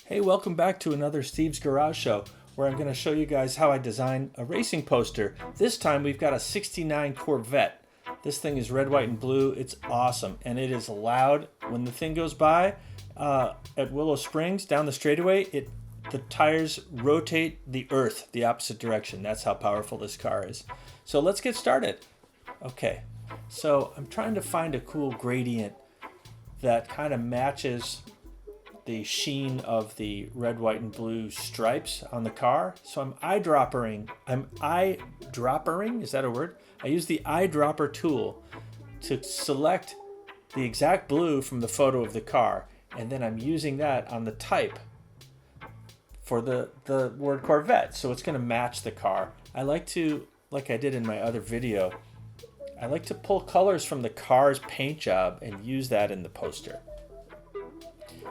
Hey, welcome back to another Steve's Garage Show, where I'm going to show you guys how I design a racing poster. This time we've got a 69 Corvette. This thing is red, white, and blue. It's awesome, and it is loud. When the thing goes by at Willow Springs down the straightaway, the tires rotate the earth the opposite direction. That's how powerful this car is. So let's get started. Okay, so I'm trying to find a cool gradient that kind of matches the sheen of the red, white, and blue stripes on the car. So I'm eyedroppering. Is that a word? I use the eyedropper tool to select the exact blue from the photo of the car, and then I'm using that on the type for the word Corvette. So it's going to match the car. I like to, like I did in my other video, I like to pull colors from the car's paint job and use that in the poster.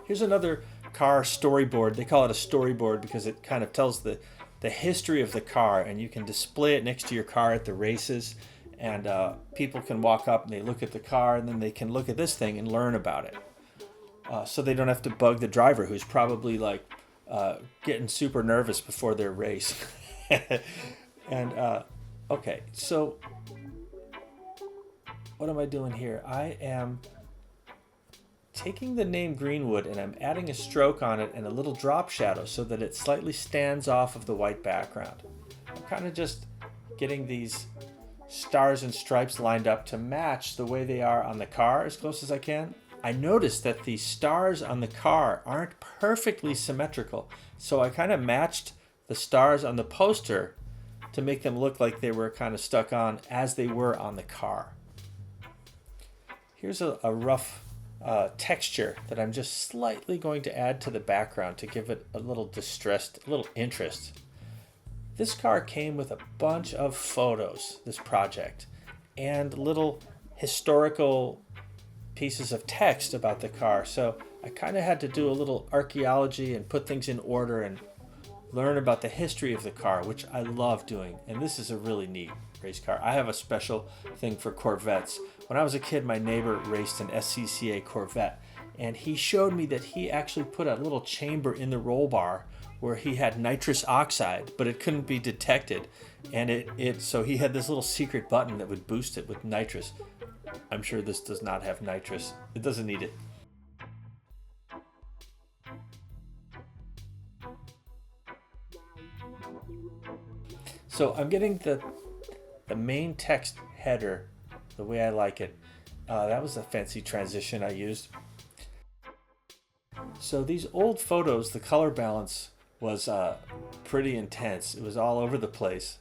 Here's another car storyboard. They call it a storyboard because it kind of tells the history of the car, and you can display it next to your car at the races, and people can walk up and they look at the car, and then they can look at this thing and learn about it. So they don't have to bug the driver, who's probably like getting super nervous before their race. And okay, so what am I doing here? I am taking the name Greenwood and I'm adding a stroke on it and a little drop shadow so that it slightly stands off of the white background. I'm kind of just getting these stars and stripes lined up to match the way they are on the car as close as I can. I noticed that the stars on the car aren't perfectly symmetrical, so I kind of matched the stars on the poster to make them look like they were kind of stuck on as they were on the car. Here's a rough texture that I'm just slightly going to add to the background to give it a little interest. This car came with a bunch of photos, this project, and little historical pieces of text about the car. So I kind of had to do a little archaeology and put things in order and learn about the history of the car, which I love doing. And this is a really neat race car. I have a special thing for Corvettes. When I was a kid, my neighbor raced an SCCA Corvette, and he showed me that he actually put a little chamber in the roll bar where he had nitrous oxide, but it couldn't be detected. And so he had this little secret button that would boost it with nitrous. I'm sure this does not have nitrous. It doesn't need it. So I'm getting the main text header the way I like it. That was a fancy transition I used. So these old photos, the color balance was pretty intense. It was all over the place.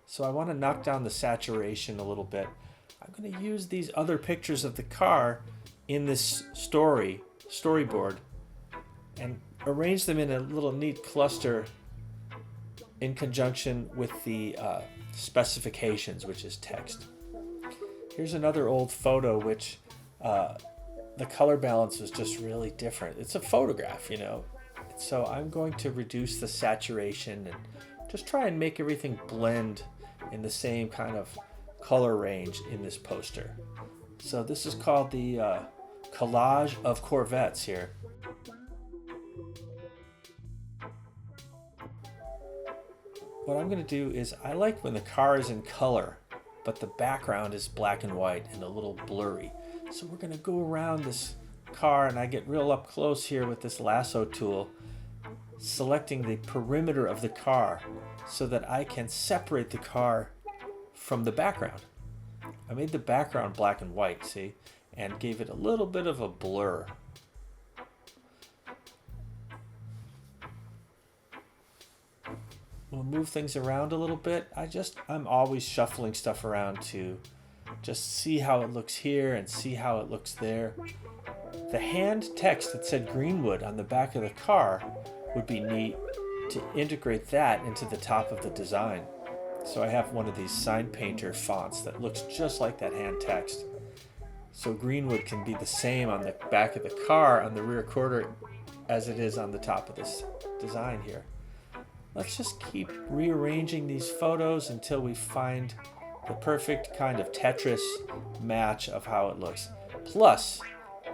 So I want to knock down the saturation a little bit. I'm going to use these other pictures of the car in this storyboard and arrange them in a little neat cluster in conjunction with the specifications, which is text. Here's another old photo which the color balance is just really different. It's a photograph, you know. So I'm going to reduce the saturation and just try and make everything blend in the same kind of color range in this poster. So this is called the collage of Corvettes here. What I'm going to do is I like when the car is in color, but the background is black and white and a little blurry. So we're going to go around this car, and I get real up close here with this lasso tool, selecting the perimeter of the car so that I can separate the car from the background. I made the background black and white, see, and gave it a little bit of a blur. We'll move things around a little bit. I'm always shuffling stuff around to just see how it looks here and see how it looks there. The hand text that said Greenwood on the back of the car would be neat to integrate that into the top of the design. So I have one of these sign painter fonts that looks just like that hand text. So Greenwood can be the same on the back of the car on the rear quarter as it is on the top of this design here. Let's just keep rearranging these photos until we find the perfect kind of Tetris match of how it looks. Plus,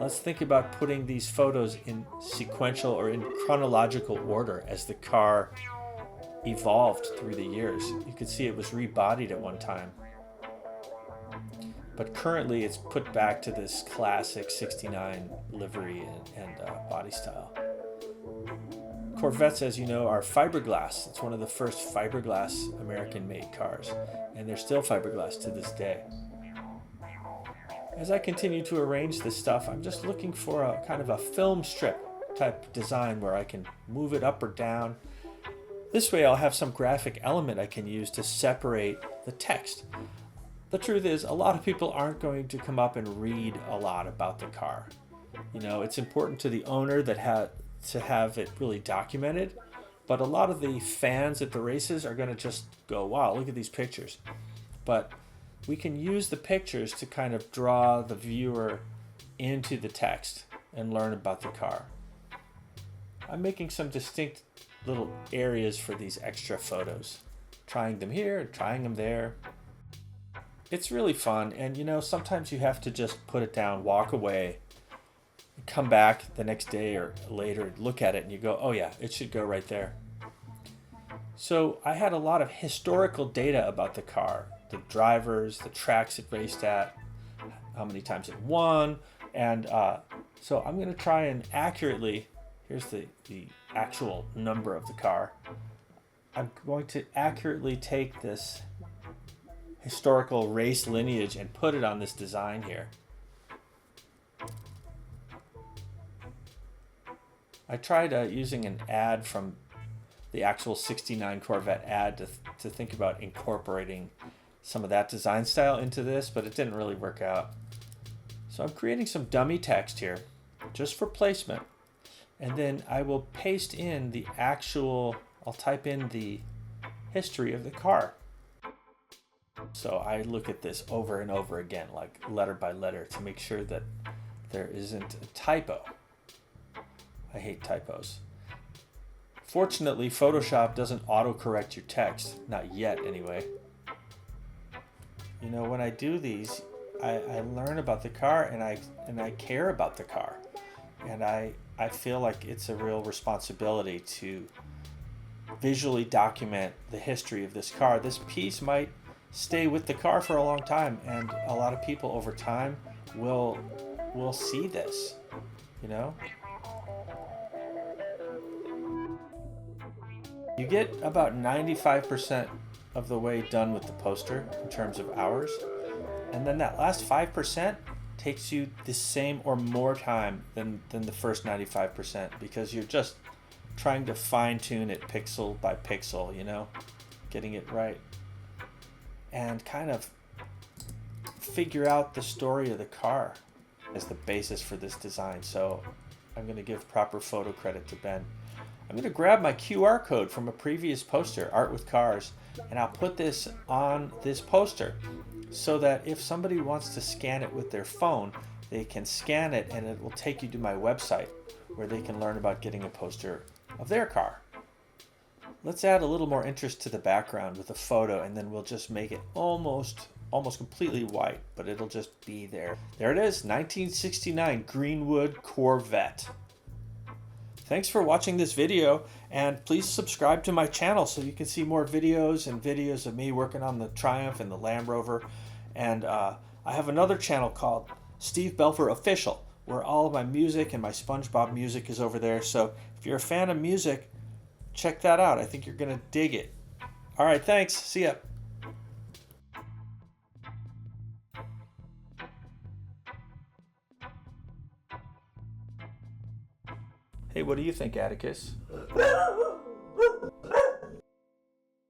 Let's think about putting these photos in sequential or in chronological order as the car evolved through the years. You could see it was rebodied at one time, but currently it's put back to this classic 69 livery and body style. Corvettes, as you know, are fiberglass. It's one of the first fiberglass American-made cars, and they're still fiberglass to this day. As I continue to arrange this stuff, I'm just looking for a kind of a film strip type design where I can move it up or down. This way I'll have some graphic element I can use to separate the text. The truth is, a lot of people aren't going to come up and read a lot about the car. You know, it's important to the owner that to have it really documented, but a lot of the fans at the races are going to just go, wow, look at these pictures. But we can use the pictures to kind of draw the viewer into the text and learn about the car. I'm making some distinct little areas for these extra photos, trying them here, trying them there. It's really fun, and you know, sometimes you have to just put it down, walk away, come back the next day or later, look at it, and you go, oh yeah, it should go right there. So I had a lot of historical data about the car, the drivers, the tracks it raced at, how many times it won, and so I'm going to try and accurately, here's the actual number of the car. I'm going to accurately take this historical race lineage and put it on this design here. I tried using an ad from the actual 69 Corvette ad to think about incorporating some of that design style into this, but it didn't really work out. So I'm creating some dummy text here just for placement, and then I will paste in the actual, I'll type in the history of the car. So I look at this over and over again, like letter by letter, to make sure that there isn't a typo. I hate typos. Fortunately, Photoshop doesn't autocorrect your text, not yet anyway. You know, when I do these, I learn about the car, and I care about the car, and I feel like it's a real responsibility to visually document the history of this car. This piece might stay with the car for a long time, and a lot of people over time will see this, you know. You get about 95% of the way done with the poster in terms of hours, and then that last 5% takes you the same or more time than the first 95%, because you're just trying to fine-tune it pixel by pixel, you know, getting it right, and kind of figure out the story of the car as the basis for this design. So I'm going to give proper photo credit to Ben. I'm going to grab my QR code from a previous poster, Art with Cars, and I'll put this on this poster so that if somebody wants to scan it with their phone, they can scan it and it will take you to my website where they can learn about getting a poster of their car. Let's add a little more interest to the background with a photo, and then we'll just make it almost completely white, but it'll just be there. There it is, 1969 Greenwood Corvette. Thanks for watching this video, and please subscribe to my channel so you can see more videos and videos of me working on the Triumph and the Land Rover. And I have another channel called Steve Belfer Official, where all of my music and my SpongeBob music is over there. So if you're a fan of music, check that out. I think you're going to dig it. All right, thanks. See ya. Hey, what do you think, Atticus?